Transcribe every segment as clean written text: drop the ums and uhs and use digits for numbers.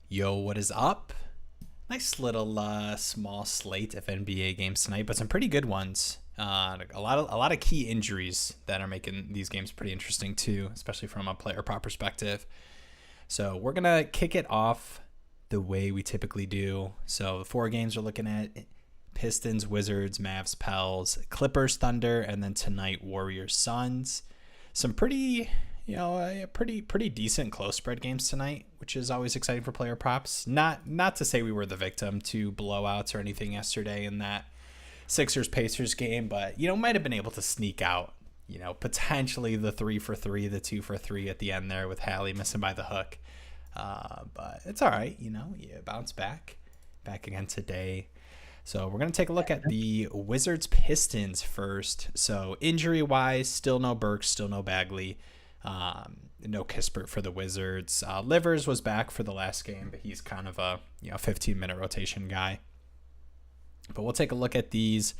Yo, what is up? Nice little small slate of NBA games tonight, but some pretty good ones. A lot of key injuries that are making these games pretty interesting too, especially from a player prop perspective. So we're gonna kick it off the way we typically do. So the four games we're looking at: Pistons, Wizards, Mavs, Pels, Clippers, Thunder, and then tonight Warriors, Suns. Some pretty pretty decent close spread games tonight, which is always exciting for player props. Not to say we were the victim to blowouts or anything yesterday in that Sixers Pacers game, but might have been able to sneak out. Potentially the 3 for 3, the 2 for 3 at the end there with Hallie missing by the hook. But it's all right. You bounce back again today. So we're going to take a look at the Wizards Pistons first. So injury wise, still no Burks, still no Bagley. No Kispert for the Wizards. Livers was back for the last game, but he's kind of a 15-minute rotation guy. But we'll take a look at these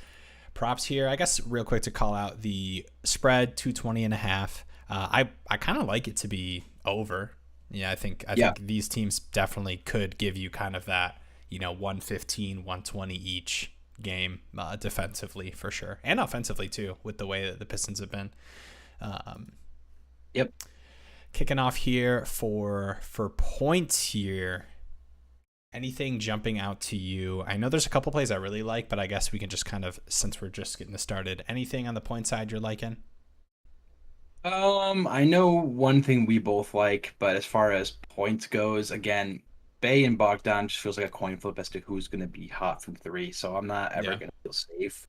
props here. I guess real quick to call out the spread 220.5. I kind of like it to be over. Yeah, I think these teams definitely could give you kind of that 115, 120 each game defensively for sure, and offensively too, with the way that the Pistons have been. Yep. Kicking off here for points here. Anything jumping out to you? I know there's a couple plays I really like, but I guess we can just kind of, since we're just getting this started, anything on the point side you're liking? I know one thing we both like, but as far as points goes, again, Bay and Bogdan just feels like a coin flip as to who's going to be hot from three. So I'm not ever Yeah. going to feel safe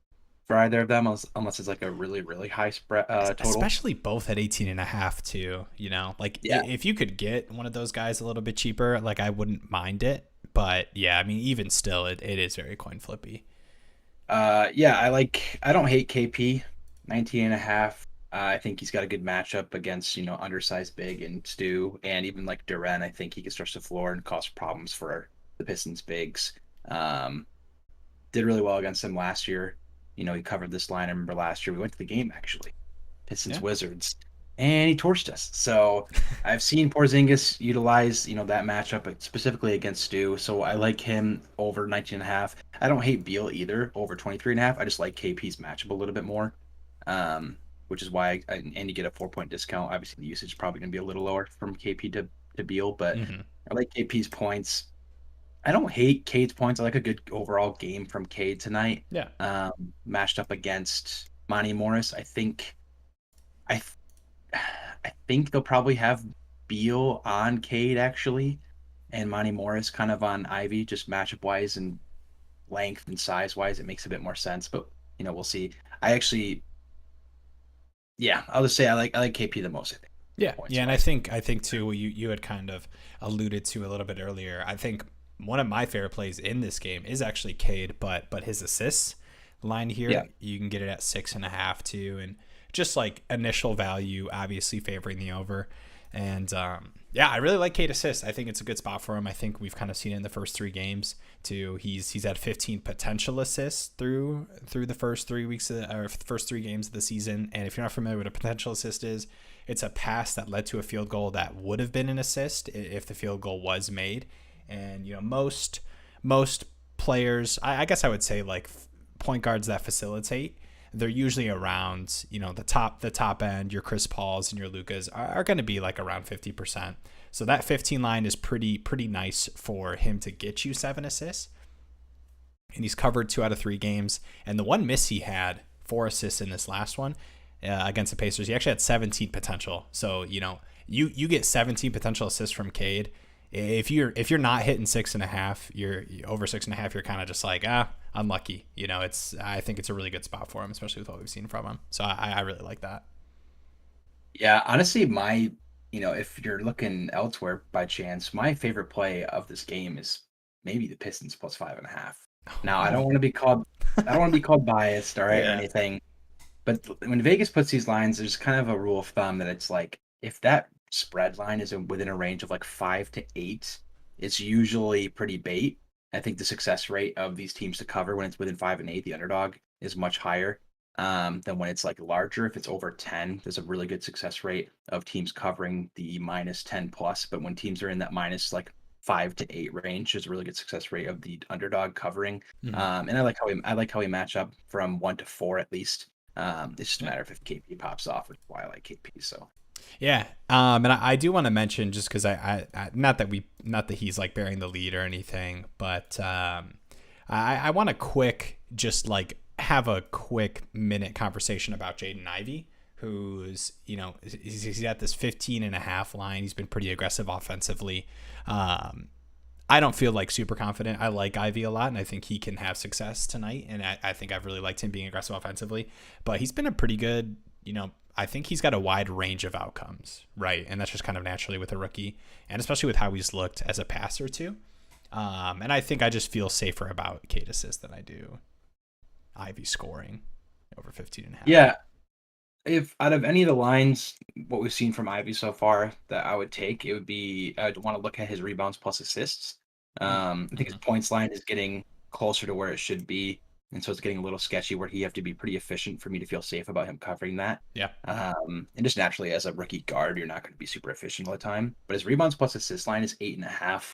for either of them unless it's like a really, really high spread total. Especially both at 18.5 too, like Yeah. if you could get one of those guys a little bit cheaper, like I wouldn't mind it. But yeah, I mean, even still, it is very coin flippy. Yeah, I don't hate KP, 19 and a half. I think he's got a good matchup against, undersized big and Stu, and even like Duren. I think he can stretch the floor and cause problems for the Pistons bigs. Um, did really well against them last year. He covered this line. I remember last year we went to the game actually, Pistons Yeah. Wizards, and he torched us. So I've seen Porzingis utilize, that matchup specifically against Stu. So I like him over 19 and a half. I don't hate Beal either over 23 and a half. I just like KP's matchup a little bit more. Um, which is why and you get a 4 point discount. Obviously the usage is probably going to be a little lower from KP to Beal, but Hmm. I like KP's points. I don't hate Cade's points. I like a good overall game from Cade tonight. Yeah. Matched up against Monty Morris. I I think they'll probably have Beal on Cade actually, and Monty Morris kind of on Ivy, just matchup wise and length and size wise. It makes a bit more sense, but we'll see. I actually, yeah, I'll just say I like KP the most. I think Yeah, points yeah, and I wise. think I think too. You had kind of alluded to a little bit earlier. I think one of my favorite plays in this game is actually Cade, but his assists line Yeah, here you can get it at 6.5 too, and just like initial value, obviously favoring the over. And yeah, I really like Cade assists. I think it's a good spot for him. I think we've kind of seen it in the first three games too. He's had 15 potential assists through the first 3 weeks or first three games of the season. And if you're not familiar with what a potential assist is, it's a pass that led to a field goal that would have been an assist if the field goal was made. And most players, I guess I would say like point guards that facilitate, they're usually around the top end. Your Chris Pauls and your Lucas are going to be like around 50%. So that 15 line is pretty nice for him to get you 7 assists. And he's covered 2 out of 3 games. And the one miss he had, 4 assists in this last one against the Pacers. He actually had 17 potential. So you get 17 potential assists from Cade. If you're not hitting 6.5, you're over 6.5. You're kind of just like unlucky. I think it's a really good spot for him, especially with what we've seen from him. So I really like that. yeah. Honestly, if you're looking elsewhere by chance, my favorite play of this game is maybe the Pistons plus 5.5. Now, I don't Oh, want to be called, I don't want to be called biased, all right, or yeah. anything. But when Vegas puts these lines, there's kind of a rule of thumb that it's like if that spread line is within a range of like 5 to 8, it's usually pretty bait. I think the success rate of these teams to cover when it's within 5 and 8, the underdog is much higher than when it's like larger. If it's over 10, there's a really good success rate of teams covering the minus 10 plus. But when teams are in that minus like 5 to 8 range. There's a really good success rate of the underdog covering. Mhm. And I like how we match up from 1 to 4 at least. It's just a Yeah. matter of if KP pops off, which is why I like KP. So Yeah. And I do want to mention just because not that he's like bearing the lead or anything, but I want to just like have a quick minute conversation about Jaden Ivey, who's, he's at this 15.5 line. He's been pretty aggressive offensively. I don't feel like super confident. I like Ivy a lot, and I think he can have success tonight. And I think I've really liked him being aggressive offensively. But he's been a pretty good, I think he's got a wide range of outcomes, right? And that's just kind of naturally with a rookie, and especially with how he's looked as a passer too. And I think I just feel safer about Cade assist than I do Ivy scoring over 15.5. yeah, if out of any of the lines, what we've seen from Ivy so far that I would take, it would be I'd want to look at his rebounds plus assists. I think his Mm-hmm. points line is getting closer to where it should be, and so it's getting a little sketchy where he have to be pretty efficient for me to feel safe about him covering that. Yeah. And just naturally, as a rookie guard, you're not going to be super efficient all the time. But his rebounds plus assist line is 8.5.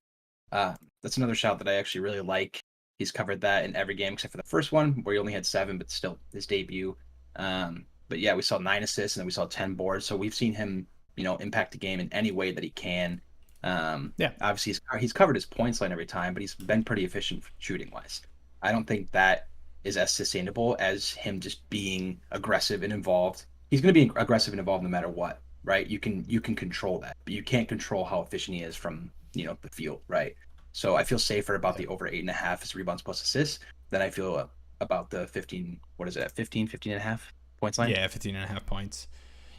That's another shot that I actually really like. He's covered that in every game except for the first one where he only had 7, but still his debut. But yeah, we saw 9 assists and then we saw 10 boards. So we've seen him, impact the game in any way that he can. Yeah. Obviously, he's covered his points line every time, but he's been pretty efficient shooting wise. I don't think that is as sustainable as him just being aggressive and involved. He's going to be aggressive and involved no matter what, right? You can control that, but you can't control how efficient he is from the field, right? So I feel safer about the over 8.5 as rebounds plus assists than I feel about the 15. What is it? 15.5 points line. Yeah. 15.5 points.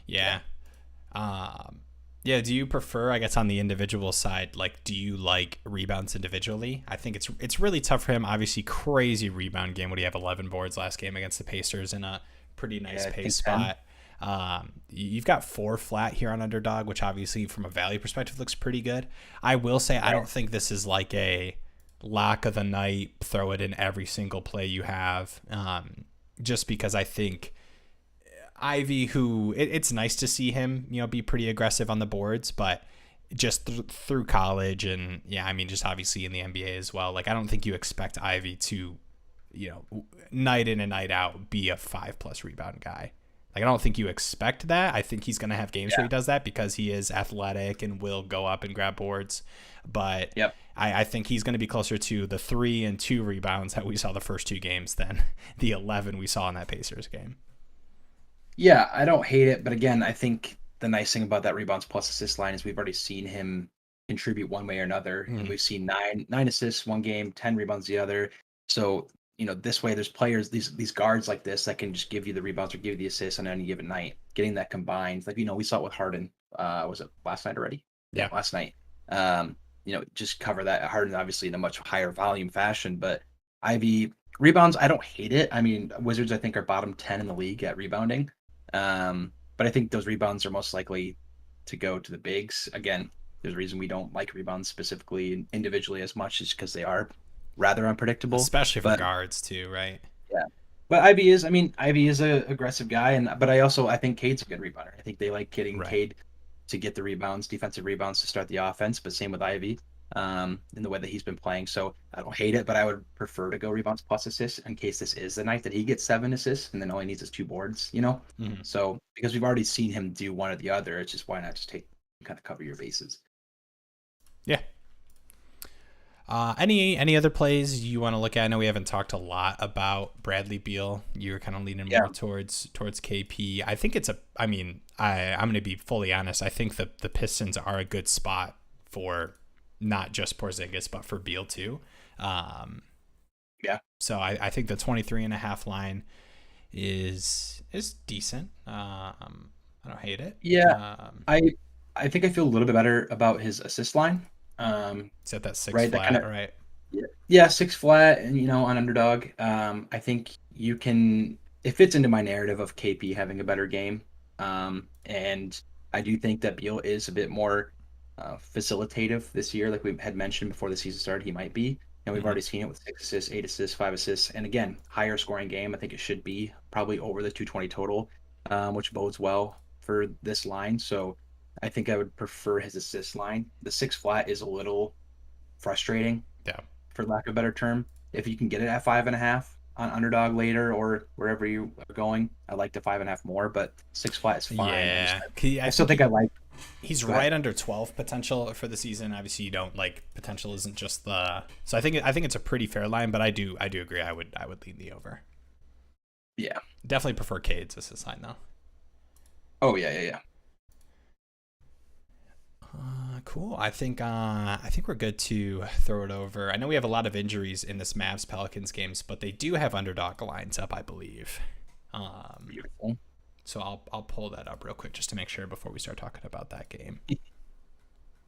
Yeah. Yeah. Um, yeah. Do you prefer, I guess, on the individual side, like, do you like rebounds individually? I think it's really tough for him. Obviously, crazy rebound game. What do you have? 11 boards last game against the Pacers in a pretty nice Yeah, I pace think 10. spot. You've got 4 flat here on underdog, which obviously from a value perspective looks pretty good. I will say I Right. don't think this is like a lock of the night, throw it in every single play you have. Just because I think Ivy, it's nice to see him, be pretty aggressive on the boards, but just through college and yeah, I mean, just obviously in the NBA as well. Like, I don't think you expect Ivy to, night in and night out be a 5+ rebound guy. Like, I don't think you expect that. I think he's going to have games where Yeah. he does that because he is athletic and will go up and grab boards. But Yep. I think he's going to be closer to the 3 and 2 rebounds that we saw the first 2 games than the 11 we saw in that Pacers game. Yeah, I don't hate it, but again, I think the nice thing about that rebounds plus assist line is we've already seen him contribute one way or another, and Mm, we've seen nine assists one game, 10 rebounds the other. So this way, there's players these guards like this that can just give you the rebounds or give you the assists on any given night. Getting that combined, like we saw it with Harden. Was it last night already? Yeah, yeah. last night. Um, just cover that. Harden obviously in a much higher volume fashion, but Ivy rebounds, I don't hate it. I mean, Wizards I think are bottom 10 in the league at rebounding. But I think those rebounds are most likely to go to the bigs. Again, there's a reason we don't like rebounds specifically and individually as much, is because they are rather unpredictable. Especially for But guards too, right? yeah, but Ivy is a aggressive guy, but I think Cade's a good rebounder. I think they like getting Right. Cade to get the rebounds, defensive rebounds to start the offense. But same with Ivy, in the way that he's been playing. So I don't hate it, but I would prefer to go rebounds plus assists in case this is the night that he gets 7 assists and then all he needs is 2 boards. Mhm. So because we've already seen him do one or the other, it's just why not just take kind of cover your bases. Yeah. Any other plays you want to look at? I know we haven't talked a lot about Bradley Beal. You're kind of leaning Yeah. more towards KP. I think it's a. I mean, I'm going to be fully honest. I think the Pistons are a good spot for not just Porzingis but for Beal too. Um, Yeah. so I think the 23.5 line is decent. I don't hate it. Yeah. I I think I feel a little bit better about his assist line. It's at that 6 Right. That kind flat, of right? Yeah, 6 flat and on underdog. I think you can it fits into my narrative of KP having a better game. And I do think that Beal is a bit more facilitative this year, like we had mentioned before the season started, he might be. And we've Mhm. already seen it with 6 assists, 8 assists, 5 assists, and again, higher scoring game. I think it should be probably over the 220 total, which bodes well for this line. So I think I would prefer his assist line. The 6 flat is a little frustrating, Yeah. for lack of a better term. If you can get it at 5.5 on underdog later or wherever you are going, I like the 5.5 more, but six flat is fine. Yeah. I I still think think I like. he's Go ahead. right under 12 potential for the season. Obviously, you don't like potential isn't just the. So I think it's a pretty fair line, but I do agree. I would lean the over. Yeah. Definitely prefer Cade's as his line though. Oh yeah, yeah, yeah. Cool. I think we're good to throw it over. I know we have a lot of injuries in this Mavs Pelicans games, but they do have underdog lines up, I believe. Beautiful. So I'll pull that up real quick just to make sure before we start talking about that game.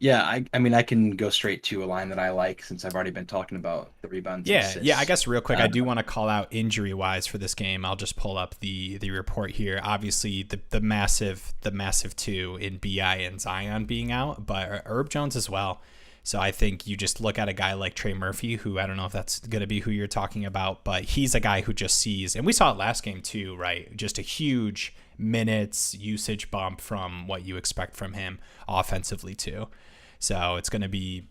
Yeah, I mean I can go straight to a line that I like since I've already been talking about the rebounds and Yeah. I assists. guess real quick, I Uh, do want to call out injury wise for this game. I'll just pull up the report here. Obviously, the massive two in Bi and Zion being out, but Herb Jones as well. So I think you just look at a guy like Trey Murphy, who I don't know if that's going to be who you're talking about, but he's a guy who just sees, and we saw it last game too, right? Just a huge minutes usage bump from what you expect from him offensively too. So it's going to be,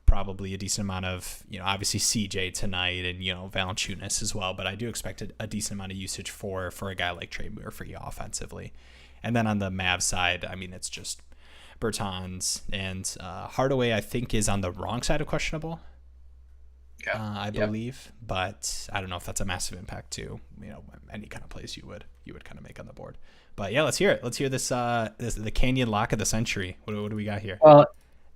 probably a decent amount of, obviously CJ tonight and, Valanciunas as well. But I do expect a decent amount of usage for a guy like Trey Murphy offensively. And then on the Mavs side, I mean, it's just Bertans and Hardaway, I think, is on the wrong side of questionable, yeah. I Yep. believe. But I don't know if that's a massive impact to, any kind of plays you would kind of make on the board. But yeah, let's hear it. Let's hear this, the Canyon lock of the century. What do we got here? Well,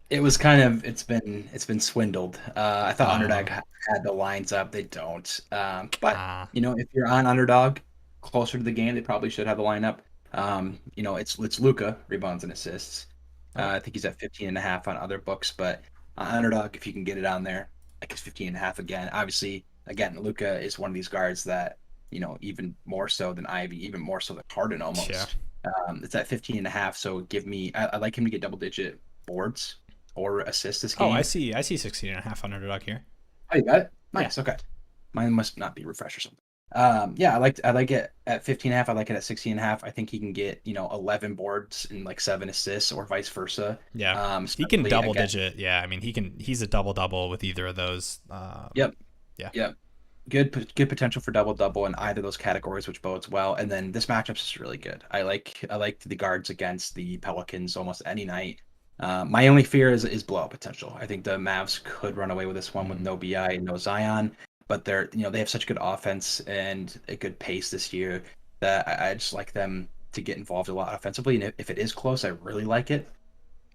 it was kind of it's been swindled. I thought Underdog Uh, had the lines up. They don't. But uh, if you're on Underdog closer to the game, they probably should have the lineup. It's Luca rebounds and assists. oh, I think he's at 15.5 on other books, but Underdog, if you can get it on there, like it's 15.5 again. Obviously, again, Luca is one of these guards that even more so than Ivy, even more so than Harden yeah. almost. It's at 15.5. So I like him to get double digit boards or assist this Oh, game. I see 16 and a half on underdog here. Oh, you got it? Yeah. Nice. Okay. Mine must not be refreshed or something. Yeah, I like it at 15.5. I like it at 16.5. I think he can get, 11 boards and like 7 assists or vice versa. Yeah. He can Especially double again. digit. Yeah. I mean, he's a double with either of those. Yep. Yeah. Yep. Good potential for double double in either of those categories, which bodes well. And then this matchup is really good. I like the guards against the Pelicans almost any night. My only fear is blowout potential. I think the Mavs could run away with this one with no Bi and no Zion, but they have such good offense and a good pace this year that I just like them to get involved a lot offensively. And if it is close, I really like it.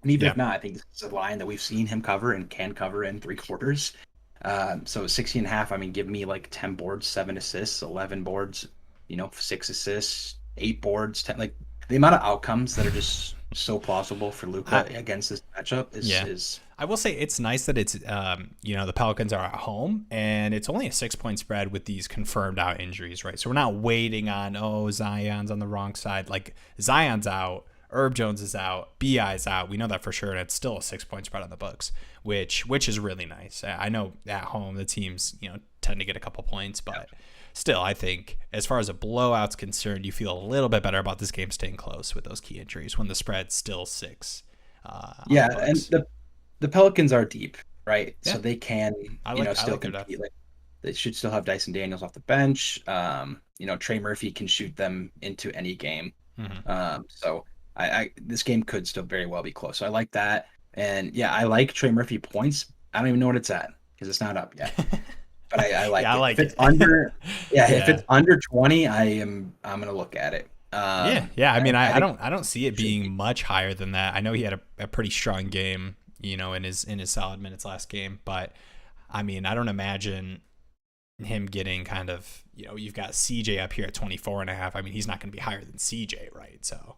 And even Yeah. if not, I think this is a line that we've seen him cover and can cover in 3 quarters. So 16.5, I mean, give me like 10 boards, 7 assists, 11 boards, 6 assists, 8 boards, 10. Like the amount of outcomes that are just so plausible for I, Luca against this matchup is yeah. is I will say it's nice that it's, the Pelicans are at home and it's only a 6 point spread with these confirmed out injuries, right? So we're not waiting on, Zion's on the wrong side. Like Zion's out, Herb Jones is out, Bi's out. We know that for sure, and it's still a 6 point spread on the books, which is really nice. I know at home the teams tend to get a couple points, but still, I think as far as a blowout's concerned, you feel a little bit better about this game staying close with those key injuries when the spread's still 6 on the yeah, and books. the Pelicans are deep, right? Yeah, So they can, I still like their depth. compete. Like they should still have Dyson Daniels off the bench. Trey Murphy can shoot them into any game. Hmm. So I this game could still very well be close. So I like that. And yeah, I like Trey Murphy points. I don't even know what it's at because it's not up yet. But I Yeah, like I it. If like it's it. under, yeah, if Yeah. it's under 20, I'm gonna look at it. Yeah. I mean, I think I don't see it it should being be. much higher than that. I know he had a pretty strong game, in his solid minutes last game, but I mean, I don't imagine him getting kind of, you've got CJ up here at 24 and a half. I mean, he's not going to be higher than CJ, right? So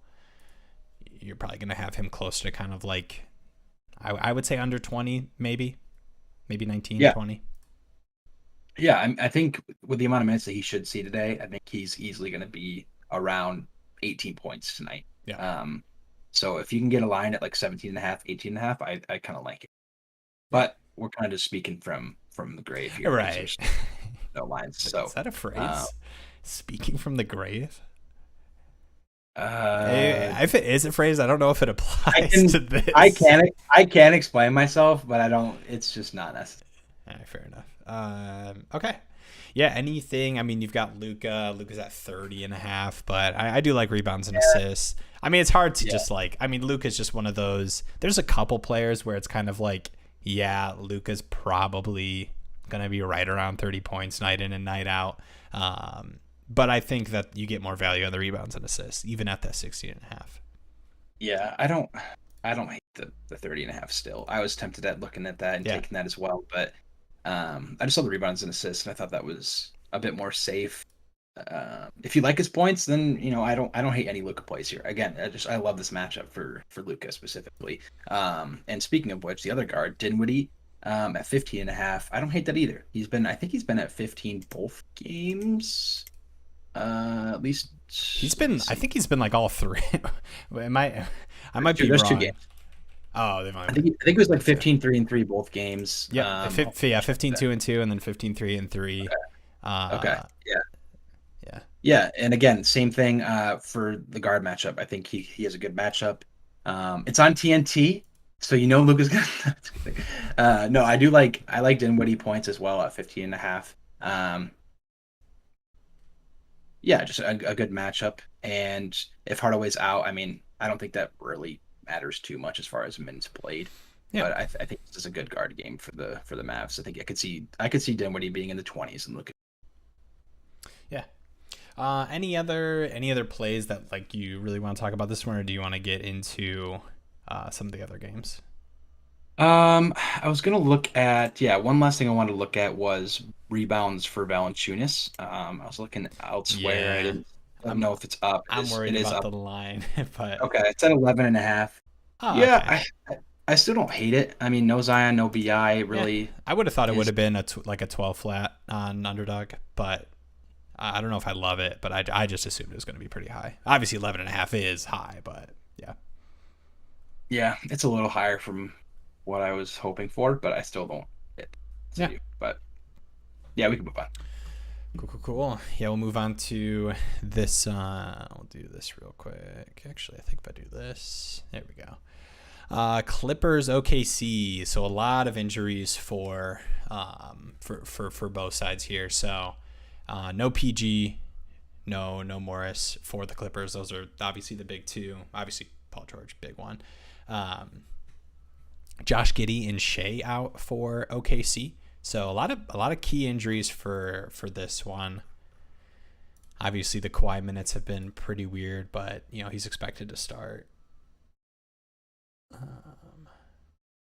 you're probably going to have him close to kind of like, I would say under 20, maybe 19, Yeah, 20. yeah. I think with the amount of minutes that he should see today, I think he's easily gonna be around 18 points tonight. Yeah. Um, so if you can get a line at like 17.5, 18.5, I kind of like it. Yeah. But we're kind of just speaking from the grave here because Right. there's no lines. Is So that a uh, phrase? Speaking from the grave? Uh, If it is a phrase, I don't know if it I applies can to I this. can I can explain myself, but I don't. It's just not necessary. All right, fair enough. Okay. Yeah, anything. I mean, you've got Luca. Luca's at 30 and a half, but I do like rebounds and assists. I mean, it's hard to Yeah, just like, I mean, Luca's just one of those. There's a couple players where it's kind of like, yeah, Luca's probably going to be right around 30 points night in and night out. But I think that you get more value on the rebounds and assists, even at that 16 and a half. yeah. I don't hate the 30 and a half still. I was tempted at looking at that and Yeah. taking that as well, but I just saw the rebounds and assists, and I thought that was a bit more safe. If you like his points, then I don't hate any Luca plays here. Again, I love this matchup for Luca specifically. And speaking of which, the other guard Dinwiddie at 15 and a half. I don't hate that either. I think he's been at 15 both games. At least let me I see. think he's been like all three. I might be There's two wrong. games. Oh, they've only I think it was like two. 15 3 and 3 both games. Yep. Yeah, 15 2 and 2, and then 15 3 and 3. Okay. Uh, Yeah. yeah. Yeah, and again, same thing for the guard matchup. I think he has a good matchup. It's on TNT, so Luca's gonna. No, I like Dinwiddie points as well at 15 and a half. Yeah, just a good matchup. And if Hardaway's out, I mean, I don't think that really matters too much as far as minutes played. Yeah. But I think this is a good guard game for the Mavs. I think I could see Dinwiddie being in the 20s and looking. Yeah. Any other plays that like you really want to talk about this one, or do you want to get into some of the other games? I was gonna look at one last thing I wanted to look at was rebounds for Valanciunas. I was looking elsewhere. Yeah. I don't I'm know if it's up. I'm It worried is about up. the line, but Okay, it's at 11 and a half. oh, Yeah, okay. I still don't hate it. I mean, no Zion, no BI Yeah. really I would have thought it would is. have been like a 12 flat on underdog, but I don't know if I love it, but I just assumed it was going to be pretty high. Obviously 11 and a half is high, but yeah. Yeah, it's a little higher from what I was hoping for, but I still don't hit. Yeah. But yeah, we can move on. Cool, cool, cool. Yeah, we'll move on to this. We'll do this real quick. Actually, I think if I do this, there we go. Clippers OKC. So a lot of injuries for both sides here. So no PG, no Morris for the Clippers. Those are obviously the big two. Obviously Paul George, big one. Josh Giddey and Shea out for OKC. So a lot of key injuries for this one. Obviously, the Kawhi minutes have been pretty weird, but he's expected to start.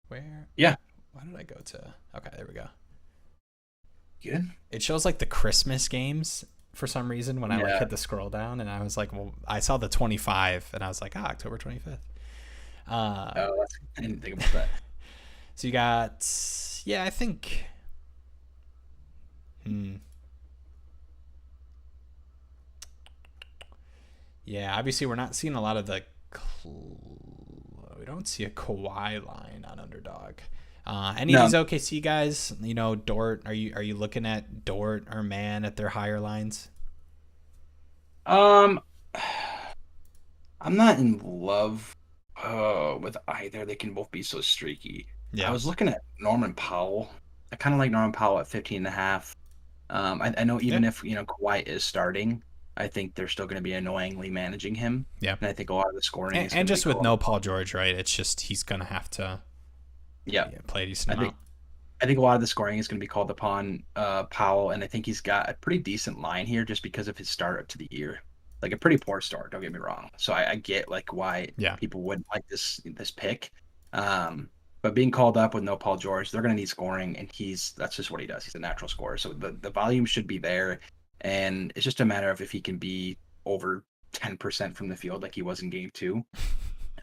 Where? Yeah, Why did I go to? Okay, there we go. good. It shows like the Christmas games for some reason when I like Yeah. hit the scroll down, and I was like, well, I saw the 25, and I was like, October 25th. I didn't think about that. So you got, yeah, I think. Yeah, obviously we're not seeing a lot of we don't see a Kawhi line on underdog. Any of No, these OKC guys, Dort, are you looking at Dort or Man at their higher lines? um, I'm not in love with either. They can both be so streaky. I Yeah. was looking at Norman Powell. I kind of like Norman Powell at 15 and a half. I know Yeah. even if Kawhi is starting, I think they're still going to be annoyingly managing him, Yeah. and I think a lot of the scoring is And going to be just with called. no Paul George, right? It's just he's gonna have to Yeah, play a decent I think amount. I think a lot of the scoring is going to be called upon Powell, and I think he's got a pretty decent line here just because of his start up to the year. Like a pretty poor start, don't get me wrong. So I get like why Yeah. people wouldn't like this pick. Um, but being called up with no Paul George, they're going to need scoring, and that's just what he does. He's a natural scorer, so the volume should be there, and it's just a matter of if he can be over 10% from the field like he was in game two.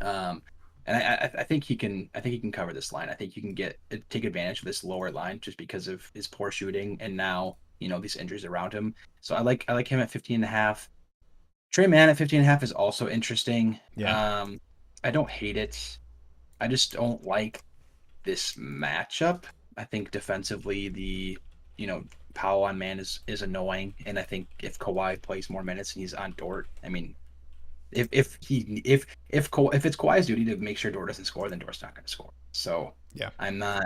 Um, and I think he can. I think he can cover this line. I think you can take advantage of this lower line just because of his poor shooting and now these injuries around him. So I like him at 15 and a half. Trey Mann at 15 and a half is also interesting. Yeah. I don't hate it. I just don't like this matchup. I think defensively you know Powell on Man is annoying, and I think if Kawhi plays more minutes and he's on Dort, I mean If it's Kawhi's duty to make sure Dort doesn't score, then Dort's not going to score. So Yeah. I'm not.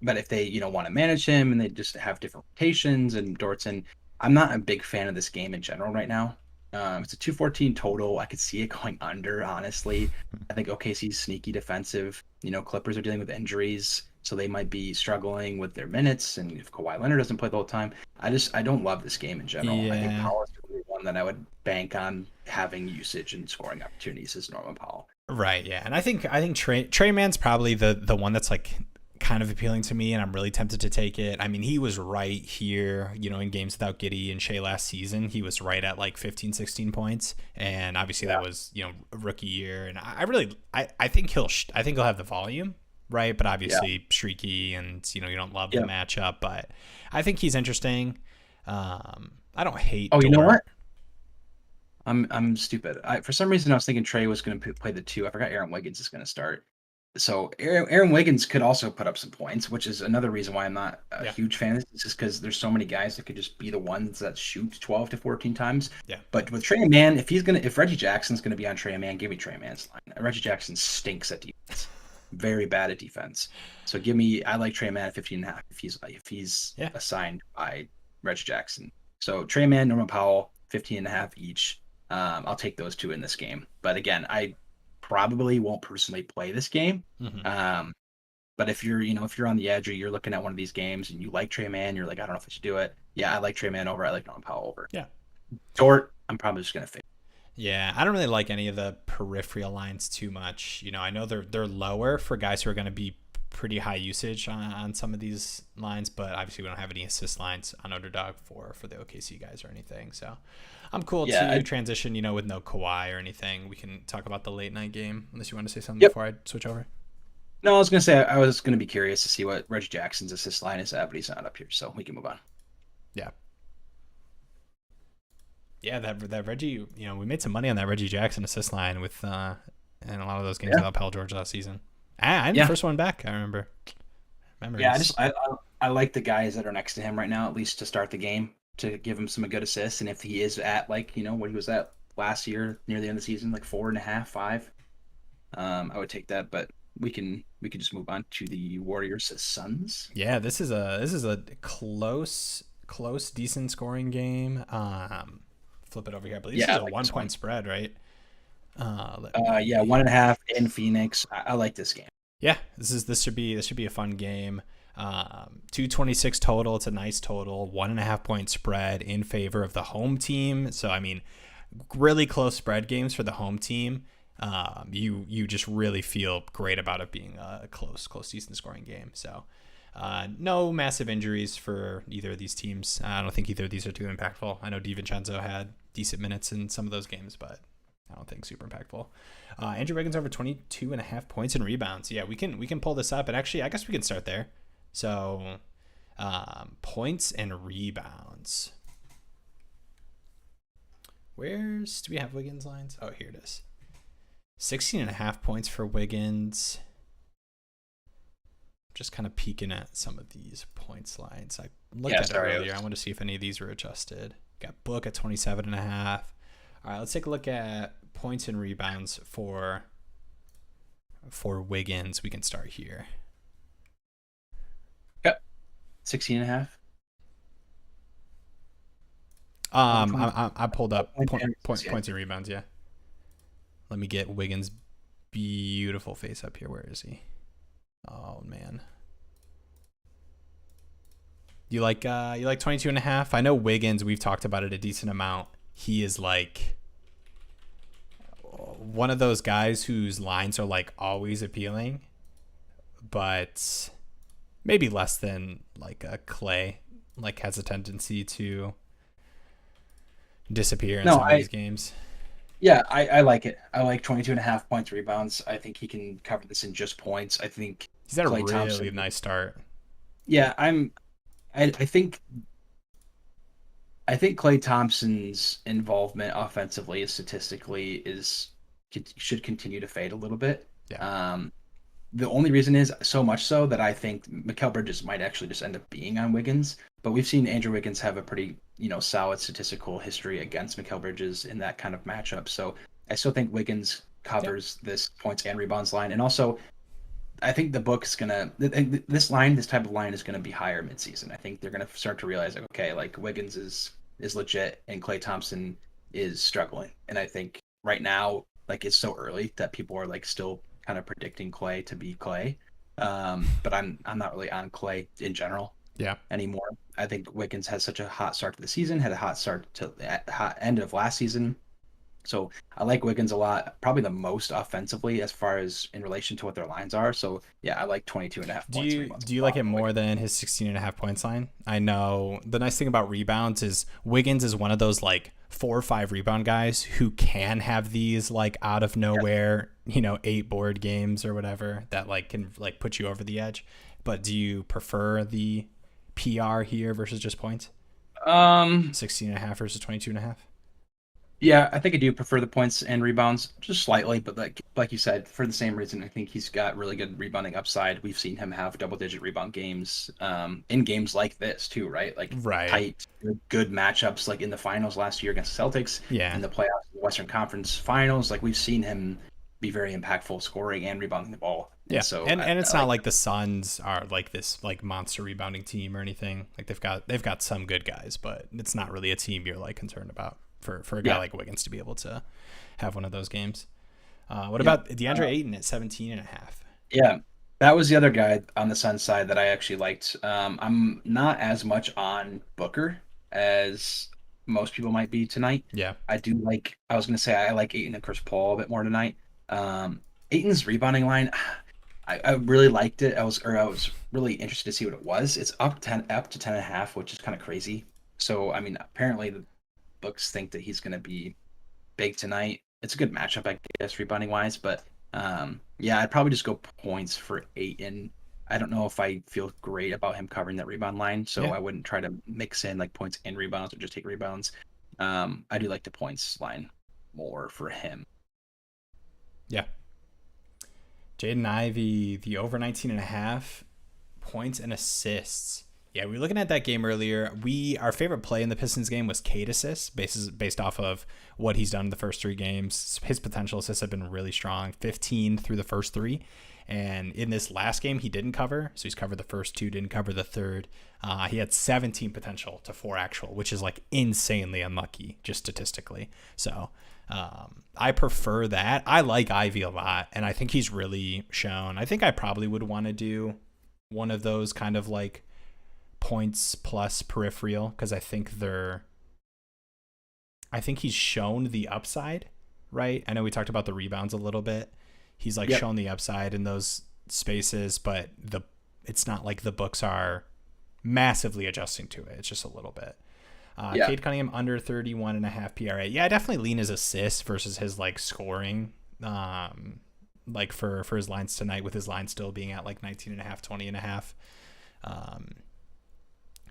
But if they want to manage him and they just have different rotations and Dort's in, I'm not a big fan of this game in general right now. It's a 214 total. I could see it going under, honestly. I think OKC's sneaky defensive. Clippers are dealing with injuries, so they might be struggling with their minutes. And if Kawhi Leonard doesn't play the whole time, I don't love this game in general. I think Yeah. Powell is really one that I would bank on having usage and scoring opportunities is Norman Powell. Right. Yeah. And I think Trey Man's probably the one that's like kind of appealing to me, and I'm really tempted to take it. I mean, he was right here, in games without Giddey and Shea last season. He was right at like 15, 16 points. And obviously that was, a rookie year. And I think he'll have the volume, right? But obviously streaky and, you don't love the matchup, but I think he's interesting. I don't hate Oh, you know Dort. what? I'm stupid. For some reason I was thinking Trey was going to play the two. I forgot Aaron Wiggins is going to start. So Aaron Wiggins could also put up some points, which is another reason why I'm not a huge fan of this. It's just because there's so many guys that could just be the ones that shoot 12 to 14 times. Yeah. But with Trey Man, if Reggie Jackson's gonna be on Trey Man, give me Trey Man's line. Reggie Jackson stinks at defense, very bad at defense. So I like Trey Man at 15.5 if he's assigned by Reggie Jackson. So Trey Man, Norman Powell, 15.5 each. I'll take those two in this game. But again, I probably won't personally play this game. Mm-hmm. But if you're on the edge or you're looking at one of these games and you like Trey Man, you're like, I don't know if I should do it. Yeah, I like Trey Man over. I like Norman Powell over. Yeah. Dort, I'm probably just gonna fade. Yeah, I don't really like any of the peripheral lines too much. I know they're lower for guys who are going to be pretty high usage on some of these lines, but obviously we don't have any assist lines on Underdog for the OKC guys or anything. So I'm cool to transition, with no Kawhi or anything. We can talk about the late night game unless you want to say something before I switch over. No, I was gonna say I was gonna be curious to see what Reggie Jackson's assist line is at, but he's not up here, so we can move on. Yeah. Yeah, that Reggie, we made some money on that Reggie Jackson assist line with in a lot of those games without Paul George last season. I'm the first one back, I remember. Memories. Yeah, I like the guys that are next to him right now, at least to start the game, to give him some good assists. And if he is at what he was at last year near the end of the season, like 4.5, 5, I would take that. But we can just move on to the Warriors Suns. Yeah, this is a close, decent scoring game. Flip it over here. I believe this is a 1-point spread, right? 1.5 in Phoenix. I like this game. Yeah, this should be a fun game. 226 total. It's a nice total. 1.5-point spread in favor of the home team. So I mean, really close spread games for the home team. You just really feel great about it being a close, decent scoring game. So no massive injuries for either of these teams. I don't think either of these are too impactful. I know DiVincenzo had decent minutes in some of those games, but I don't think super impactful. Andrew Wiggins over 22.5 points and rebounds. Yeah, we can pull this up, and actually, I guess we can start there. So, points and rebounds. Do we have Wiggins lines? Oh, here it is. 16.5 points for Wiggins. Just kind of peeking at some of these points lines. I looked at it earlier. I want to see if any of these were adjusted. Got Book at 27.5. All right, let's take a look at points and rebounds for Wiggins. We can start here. Yep. 16.5. I pulled up points and rebounds. Yeah. Let me get Wiggins' beautiful face up here. Where is he? Oh man. You like 22.5? I know Wiggins, we've talked about it a decent amount. He is like one of those guys whose lines are like always appealing, but maybe less than like a Clay, like has a tendency to disappear in some of these games. Yeah, I like it. I like 22.5 points, rebounds. I think he can cover this in just points. I think he's had a really nice start. Yeah, I think Klay Thompson's involvement offensively statistically should continue to fade a little bit. Yeah. The only reason is so much so that I think Mikal Bridges might actually just end up being on Wiggins. But we've seen Andrew Wiggins have a pretty solid statistical history against Mikal Bridges in that kind of matchup. So I still think Wiggins Yeah. covers this points and rebounds line, and also I think the book's gonna this line, this type of line is gonna be higher midseason. I think they're gonna start to realize like, okay, like Wiggins is legit and Klay Thompson is struggling. And I think right now, like it's so early that people are like still kind of predicting Klay to be Klay. But I'm not really on Klay in general Yeah. anymore. I think Wiggins had such a hot start to the season, had a hot start to the hot end of last season. So I like Wiggins a lot, probably the most offensively as far as in relation to what their lines are. So yeah, I like 22 and a half Do points and you rebounds do you a like lot it for more Wiggins. than his 16 and a half points line? I know the nice thing about rebounds is Wiggins is one of those like 4 or 5 rebound guys who can have these like out of Yeah. nowhere, 8 board games or whatever that like can like put you over the edge. But do you prefer the PR here versus just points? Um, 16 and a half versus 22 and a half? yeah, I think I do prefer the points and rebounds just slightly, but like you said, for the same reason, I think he's got really good rebounding upside. We've seen him have double-digit rebound games, in games like this too, right? Like Right. tight, good matchups, like in the finals last year against the Celtics, Yeah. in the playoffs, the Western Conference Finals. Like we've seen him be very impactful, scoring and rebounding the ball, and Yeah. so And I it's not like like the Suns are like this like monster rebounding team or anything. Like they've got some good guys, but it's not really a team you're like concerned about for a guy yeah, like Wiggins to be able to have one of those games. What yeah. about DeAndre Ayton at 17 and a half? Yeah, that was the other guy on the Suns side that I actually liked. I'm not as much on Booker as most people might be tonight. Yeah. I do like. I was gonna say I like Aiton and Chris Paul a bit more tonight. Aiton's rebounding line, I really liked it. I was really interested to see what it was. It's up to 10.5, which is kind of crazy. So I mean, apparently the books think that he's gonna be big tonight. It's a good matchup, I guess, rebounding wise. But yeah, I'd probably just go points for Aiton. I don't know if I feel great about him covering that rebound line, so Yeah. I wouldn't try to mix in like points and rebounds or just take rebounds. I do like the points line more for him. Yeah. Jaden Ivey, the over 19 and a half points and assists. Yeah, we were looking at that game earlier. Our favorite play in the Pistons game was Cade assists, based off of what he's done in the first 3 games. His potential assists have been really strong, 15 through the first 3. And in this last game, he didn't cover. So he's covered the first 2, didn't cover the third. He had 17 potential to 4 actual, which is like insanely unlucky, just statistically. So I prefer that. I like Ivy a lot, and I think he's really shown. I think I probably would want to do one of those kind of like points plus peripheral because I think he's shown the upside, right? I know we talked about the rebounds a little bit. He's like Yep. shown the upside in those spaces, but it's not like the books are massively adjusting to it. It's just a little bit. Yeah. Cade Cunningham under 31 and a half PRA. Yeah, I definitely lean his assists versus his like scoring. Like for his lines tonight, with his line still being at like 19 and a half, 20 and a half.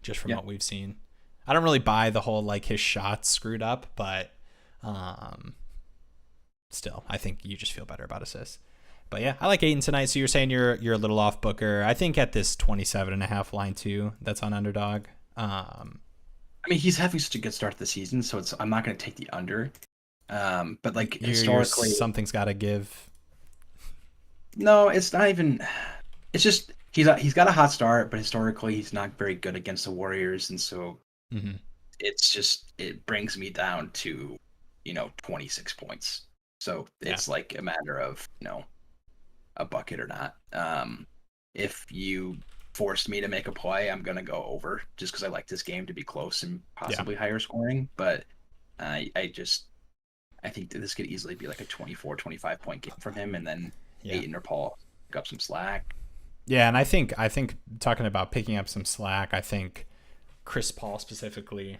Just from Yeah. what we've seen. I don't really buy the whole like his shots screwed up, but um, still, I think you just feel better about assists. But yeah, I like Aiden tonight. So you're saying you're a little off Booker. I think at this 27 and a half line too, that's on underdog. I mean, he's having such a good start to the season, so I'm not going to take the under. But like You're historically, something's got to give. no, it's not even. It's just he's got a hot start, but historically he's not very good against the Warriors, and so Mm-hmm. it brings me down to 26 points. So Yeah, it's like a matter of a bucket or not. If you forced me to make a play, I'm gonna go over just because I like this game to be close and yeah, possibly higher scoring. But I think that this could easily be like a 24, 25 point game from him, and then yeah, Aiton or Paul pick up some slack. yeah. And I think talking about picking up some slack, I think Chris Paul specifically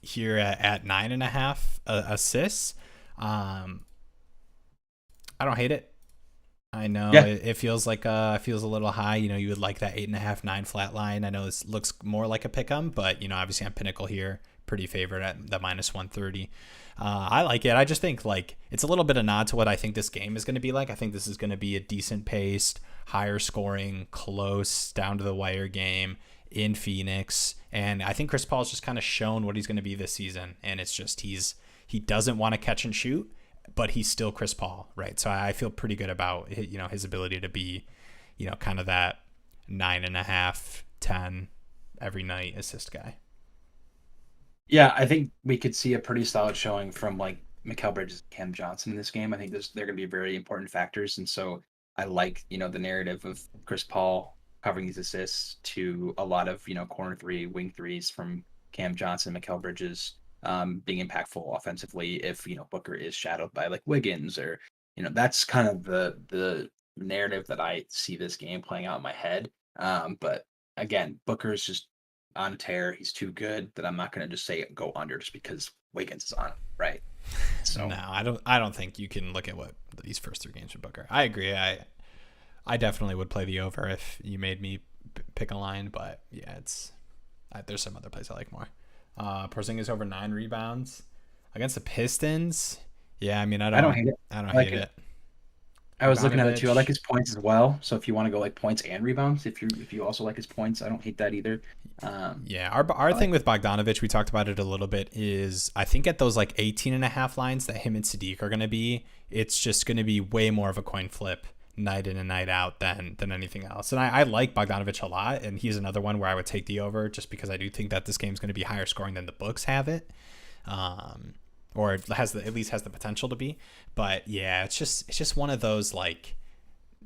here at 9.5 assists. Um, I don't hate it. I know Yeah, it feels like feels a little high. You would like that 8.5, 9 flat line. I know this looks more like a pick 'em, but obviously on Pinnacle here, pretty favored at the -130. I like it. I just think like it's a little bit of nod to what I think this game is going to be like. I think this is going to be a decent paced, higher scoring, close, down to the wire game in Phoenix, and I think Chris Paul's just kind of shown what he's going to be this season, and it's just he doesn't want to catch and shoot, but he's still Chris Paul, right? So I feel pretty good about, you know, his ability to be, you know, kind of that 9.5, 10 every night assist guy. Yeah, I think we could see a pretty solid showing from like Mikal Bridges and Cam Johnson in this game. I think they're going to be very important factors. And so I like, you know, the narrative of Chris Paul covering these assists to a lot of, you know, corner three, wing threes from Cam Johnson, Mikal Bridges, being impactful offensively if, you know, Booker is shadowed by like Wiggins or, you know, that's kind of the narrative that I see this game playing out in my head. But again, Booker is just on a tear. He's too good that I'm not going to just say go under just because Wiggins is on, right? So No, I don't think you can look at what these first 3 games for Booker. I agree. I definitely would play the over if you made me pick a line, but yeah, there's some other plays I like more. Porzingis over 9 rebounds against the Pistons. Yeah, I mean, I don't hate it. I don't I like hate it. it. I was looking at it too. I like Bogdanovich, his points as well. So if you want to go like points and rebounds, if you also like his points, I don't hate that either. yeah, our I thing like with Bogdanovich, we talked about it a little bit, is I think at those like 18.5 lines that him and Sadiq are going to be, it's just going to be way more of a coin flip night in and night out than anything else. And I like Bogdanovich a lot, and he's another one where I would take the over just because I do think that this game's going to be higher scoring than the books have it. Or it at least has the potential to be. But yeah, it's just one of those like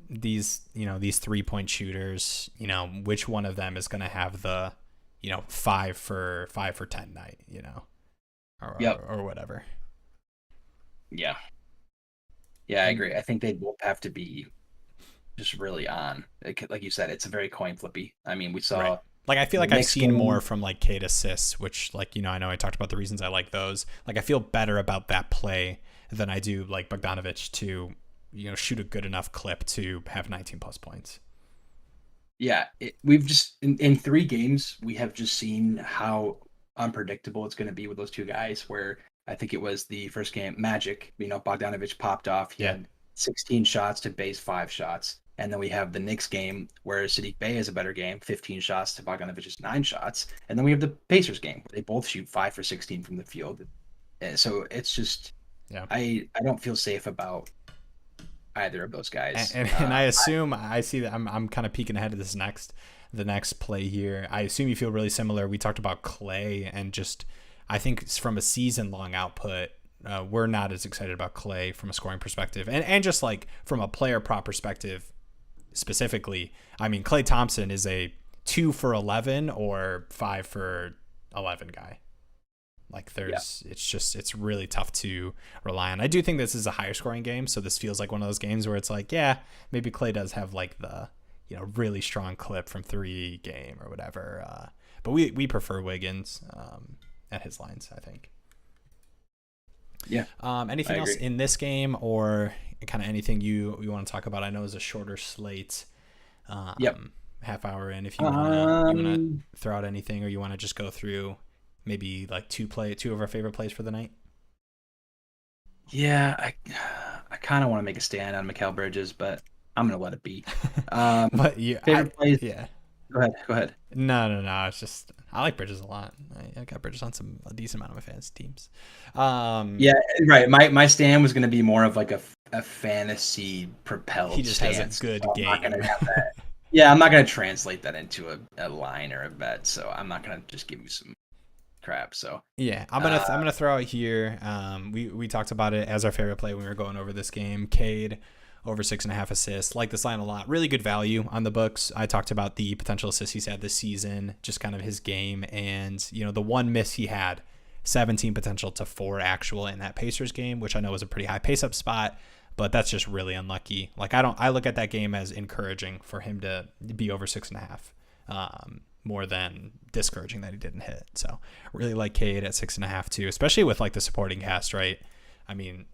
these 3-point shooters, you know, which one of them is going to have the, you know, 5 for 10 night, you know, or whatever. Yeah. Yeah, I agree. I think they both have to be just really on. Like you said, it's a very coin flippy. I mean, we saw Right. Like I feel the like I've Knicks seen game. more from like Cade assists, which like, you know, I talked about the reasons I like those. Like I feel better about that play than I do like Bogdanovich to, you know, shoot a good enough clip to have 19 plus points. Yeah, we've just in 3 games we have just seen how unpredictable it's going to be with those two guys. Where I think it was the first game, Magic. You know, Bogdanovich popped off. He Yeah. had 16 shots to Bay's 5 shots, and then we have the Knicks game where Sadiq Bey has a better game, 15 shots to Bogdanovich's 9 shots, and then we have the Pacers game where they both shoot 5 for 16 from the field. And so it's just, Yeah. I don't feel safe about either of those guys. And I assume I see that I'm kind of peeking ahead of the next play here. I assume you feel really similar. We talked about Clay and just, I think from a season long output, we're not as excited about Clay from a scoring perspective and just like from a player prop perspective specifically. I mean, Klay Thompson is a 2 for 11 or 5 for 11 guy. Like it's really tough to rely on. I do think this is a higher scoring game, so this feels like one of those games where it's like, yeah, maybe Clay does have like the, you know, really strong clip from 3 game or whatever. But we prefer Wiggins at his lines, I think. Yeah. Anything else in this game or kind of anything you want to talk about? I know it's a shorter slate. Yep. Half hour in. If you want to throw out anything, or you want to just go through maybe like two of our favorite plays for the night. Yeah, I kind of want to make a stand on Mikal Bridges, but I'm gonna let it be. But Favorite plays? Yeah. Go ahead. No. It's just I like Bridges a lot. I got Bridges on a decent amount of my fantasy teams. Yeah, right. My stand was gonna be more of like a fantasy propelled. He just stance, has a good so game. I'm not gonna have that. Yeah, I'm not gonna translate that into a line or a bet. So I'm not gonna just give you some crap. So yeah, I'm gonna throw out here. We talked about it as our favorite play when we were going over this game. Cade over 6.5 assists. Like this line a lot. Really good value on the books. I talked about the potential assists he's had this season, just kind of his game, and you know the one miss he had, 17 potential to 4 actual in that Pacers game, which I know was a pretty high pace up spot, but that's just really unlucky. Like I look at that game as encouraging for him to be over 6.5. More than discouraging that he didn't hit. So really like Cade at 6.5 too, especially with like the supporting cast, right? I mean,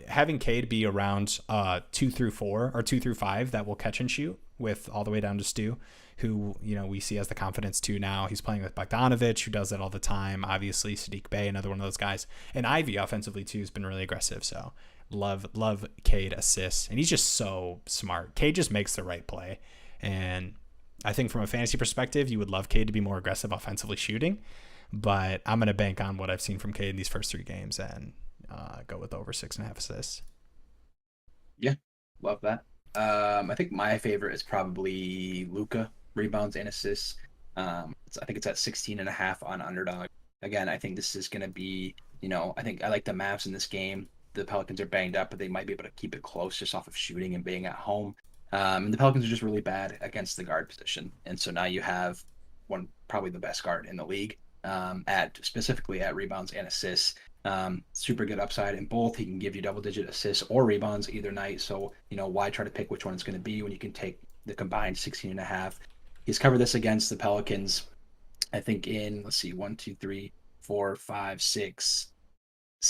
having Cade be around 2 through 4 or 2 through 5 that will catch and shoot with all the way down to Stu, who, you know, we see has the confidence to now. He's playing with Bogdanovich, who does that all the time. Obviously, Sadiq Bey, another one of those guys. And Ivy offensively too has been really aggressive. So love Cade assists. And he's just so smart. Cade just makes the right play. And I think from a fantasy perspective, you would love Cade to be more aggressive offensively shooting, but I'm going to bank on what I've seen from Cade in these first 3 games, and go with over 6.5 assists. Yeah, love that. I think my favorite is probably Luca rebounds and assists. I think it's at 16.5 on underdog. Again, I think this is going to be, I think I like the Mavs in this game. The Pelicans are banged up, but they might be able to keep it close just off of shooting and being at home. And the Pelicans are just really bad against the guard position. And so now you have probably the best guard in the league specifically at rebounds and assists. Super good upside in both. He can give you double-digit assists or rebounds either night. So, why try to pick which one it's going to be when you can take the combined 16.5? He's covered this against the Pelicans, I think, in, let's see, 1, 2, 3, 4, 5, 6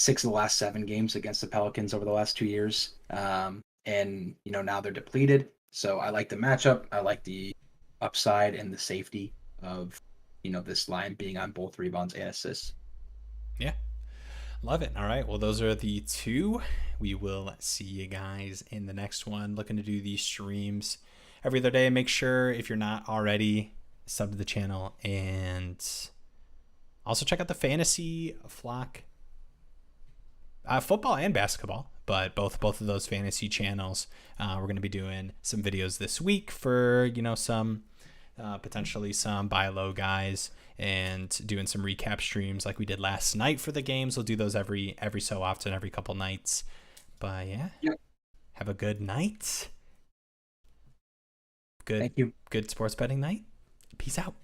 of the last 7 games against the Pelicans over the last 2 years. And, now they're depleted. So I like the matchup. I like the upside and the safety of, this line being on both rebounds and assists. Yeah. Love it. All right. Well, those are the 2. We will see you guys in the next one. Looking to do these streams every other day. Make sure, if you're not already, sub to the channel, and also check out the Fantasy Flock football and basketball, but both of those fantasy channels. We're going to be doing some videos this week for some potentially some buy low guys, and doing some recap streams like we did last night for the games. We'll do those every so often, every couple nights. But yeah, have a good night. Thank you. Good sports betting night. Peace out.